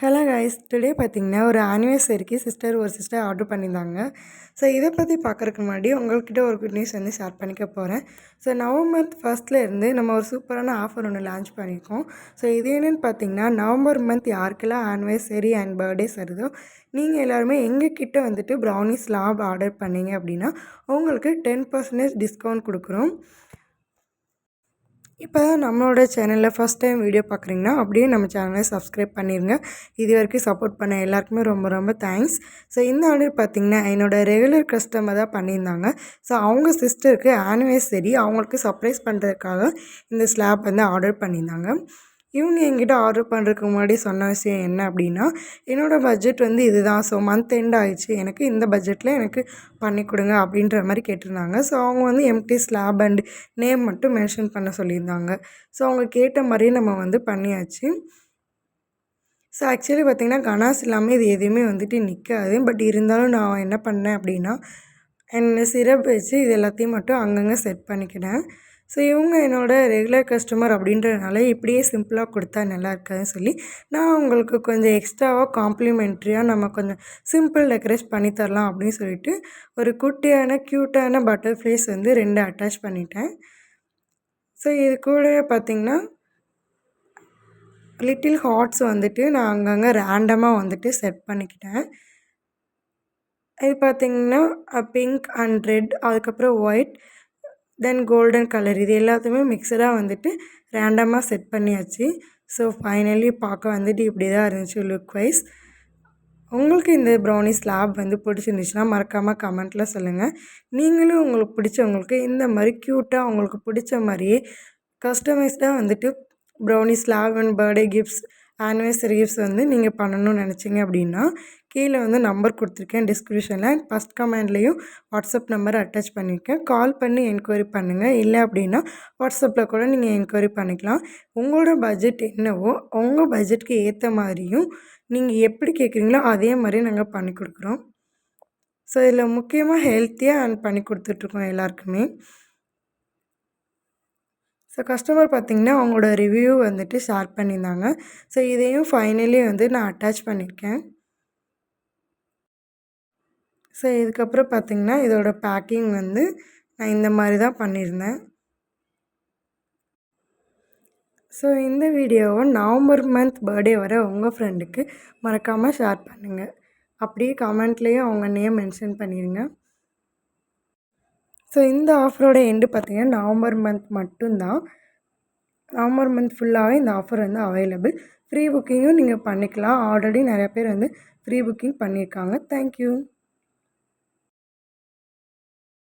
Hello guys, today பார்த்தீங்கன்னா ஒரு ஆனிவர்சரிக்கு ஒரு சிஸ்டர் ஆர்டர் பண்ணியிருந்தாங்க. ஸோ இதை பற்றி பார்க்குறதுக்கு முன்னாடி உங்கள்கிட்ட ஒரு குட் நியூஸ் வந்து ஷேர் பண்ணிக்க போகிறேன். ஸோ நவம்பர் ஃபர்ஸ்ட்லேருந்து நம்ம ஒரு சூப்பரான ஆஃபர் ஒன்று லான்ச் பண்ணியிருக்கோம். ஸோ இது என்னென்னு பார்த்தீங்கன்னா, நவம்பர் மந்த் யாருக்கெல்லாம் ஆனிவர்சரி அண்ட் பர்த்டேஸ் வருதோ நீங்கள் எல்லாருமே எங்ககிட்ட வந்துட்டு ப்ரௌனிஸ் லாப் ஆர்டர் பண்ணீங்க அப்படின்னா உங்களுக்கு 10% டிஸ்கவுண்ட் கொடுக்குறோம். இப்போ தான் நம்மளோட சேனலில் ஃபஸ்ட் டைம் வீடியோ பார்க்குறீங்கன்னா அப்படியே நம்ம சேனலை சப்ஸ்கிரைப் பண்ணிடுங்க. இது வரைக்கும் சப்போர்ட் பண்ண எல்லாருக்குமே ரொம்ப ரொம்ப தேங்க்ஸ். ஸோ இந்த ஆர்டர் பார்த்திங்கன்னா என்னோடய ரெகுலர் கஸ்டமர் தான் பண்ணியிருந்தாங்க. ஸோ அவங்க சிஸ்டருக்கு ஆனிவர்சரி அவங்களுக்கு சர்ப்ரைஸ் பண்ணுறதுக்காக இந்த ஸ்லாப் வந்து ஆர்டர் பண்ணியிருந்தாங்க. இவங்க என்கிட்ட ஆர்டர் பண்ணுறதுக்கு முன்னாடி சொன்ன விஷயம் என்ன அப்படின்னா, என்னோடய பட்ஜெட் வந்து இதுதான். ஸோ மந்த் எண்ட் ஆகிடுச்சு, எனக்கு இந்த பட்ஜெட்டில் எனக்கு பண்ணி கொடுங்க அப்படின்ற மாதிரி கேட்டிருந்தாங்க. ஸோ அவங்க வந்து எம்டி ஸ்லாப் அண்ட் நேம் மட்டும் மென்ஷன் பண்ண சொல்லியிருந்தாங்க. ஸோ அவங்க கேட்ட மாதிரியே நம்ம வந்து பண்ணியாச்சு. ஸோ ஆக்சுவலி பார்த்திங்கன்னா கனாஸ் இல்லாமல் இது எதுவுமே வந்துட்டு நிற்காது. பட் இருந்தாலும் நான் என்ன பண்ணேன் அப்படின்னா, சிரப் வச்சு இது எல்லாத்தையும் மட்டும் அங்கங்கே செட் பண்ணிக்கிட்டேன். ஸோ இவங்க என்னோடய ரெகுலர் கஸ்டமர் அப்படின்றதுனால இப்படியே சிம்பிளாக கொடுத்தா நல்லா இருக்காதுன்னு சொல்லி நான் உங்களுக்கு கொஞ்சம் எக்ஸ்ட்ராவாக காம்ப்ளிமெண்ட்ரியாக நம்ம கொஞ்சம் சிம்பிள் டெக்கரேட் பண்ணி தரலாம் அப்படின்னு சொல்லிட்டு ஒரு குட்டியான க்யூட்டான பட்டர்ஃப்ளைஸ் வந்து 2 அட்டாச் பண்ணிட்டேன். ஸோ இது கூடவே பார்த்திங்கன்னா லிட்டில் ஹார்ட்ஸ் வந்துட்டு நான் அங்கங்கே ரேண்டமாக வந்துட்டு செட் பண்ணிக்கிட்டேன். இது பார்த்திங்கன்னா பிங்க் அண்ட் ரெட், அதுக்கப்புறம் ஒயிட், தென் கோல்டன் கலர், இது எல்லாத்தையுமே மிக்சடாக வந்துட்டு ரேண்டமாக செட் பண்ணியாச்சு. ஸோ ஃபைனலி பார்க்க வந்துட்டு இப்படி தான் இருந்துச்சு லுக் வைஸ். உங்களுக்கு இந்த ப்ரௌனி ஸ்லாப் வந்து பிடிச்சிருந்துச்சுன்னா மறக்காமல் கமெண்ட்டில் சொல்லுங்கள். நீங்களும் உங்களுக்கு பிடிச்சவங்களுக்கு இந்த மாதிரி க்யூட்டாக உங்களுக்கு பிடிச்ச மாதிரியே கஸ்டமைஸ்டாக வந்துட்டு brownie slab and birthday gifts, anniversary gifts வந்து நீங்கள் பண்ணணும்னு நினச்சிங்க அப்படின்னா கீழே வந்து நம்பர் கொடுத்துருக்கேன் டிஸ்கிரிப்ஷனில். ஃபஸ்ட் கமெண்ட்லேயும் வாட்ஸ்அப் நம்பர் அட்டாச் பண்ணியிருக்கேன். கால் பண்ணி என்கொயரி பண்ணுங்கள். இல்லை அப்படின்னா வாட்ஸ்அப்பில் கூட நீங்கள் என்கொயரி பண்ணிக்கலாம். உங்களோட பட்ஜெட் என்னவோ உங்கள் பட்ஜெட்டுக்கு ஏற்ற மாதிரியும் நீங்கள் எப்படி கேட்குறீங்களோ அதே மாதிரி நாங்கள் பண்ணி கொடுக்குறோம். ஸோ இதில் முக்கியமாக ஹெல்த்தியாக அண்ட் பண்ணி கொடுத்துட்ருக்கோம் எல்லாருக்குமே. ஸோ கஸ்டமர் பார்த்திங்கன்னா அவங்களோட ரிவ்யூ வந்துட்டு ஷேர் பண்ணியிருந்தாங்க. ஸோ இதையும் ஃபைனலி வந்து நான் அட்டாச் பண்ணியிருக்கேன். ஸோ இதுக்கப்புறம் பார்த்திங்கன்னா இதோட பேக்கிங் வந்து நான் இந்த மாதிரி தான் பண்ணியிருந்தேன். ஸோ இந்த வீடியோவை நவம்பர் மந்த் பர்த்டே வர உங்கள் ஃப்ரெண்டுக்கு மறக்காமல் ஷேர் பண்ணுங்கள். அப்படியே கமெண்ட்லேயும் அவங்க நேம் மென்ஷன் பண்ணிடுங்க. ஸோ இந்த ஆஃபரோட எண்டு பார்த்திங்கன்னா நவம்பர் மந்த் மட்டும்தான். நவம்பர் மந்த் ஃபுல்லாகவே இந்த ஆஃபர் வந்து அவைலபிள். ஃப்ரீ புக்கிங்கும் நீங்கள் பண்ணிக்கலாம். ஆல்ரெடி நிறையா பேர் வந்து ஃப்ரீ புக்கிங் பண்ணியிருக்காங்க. தேங்க்யூ.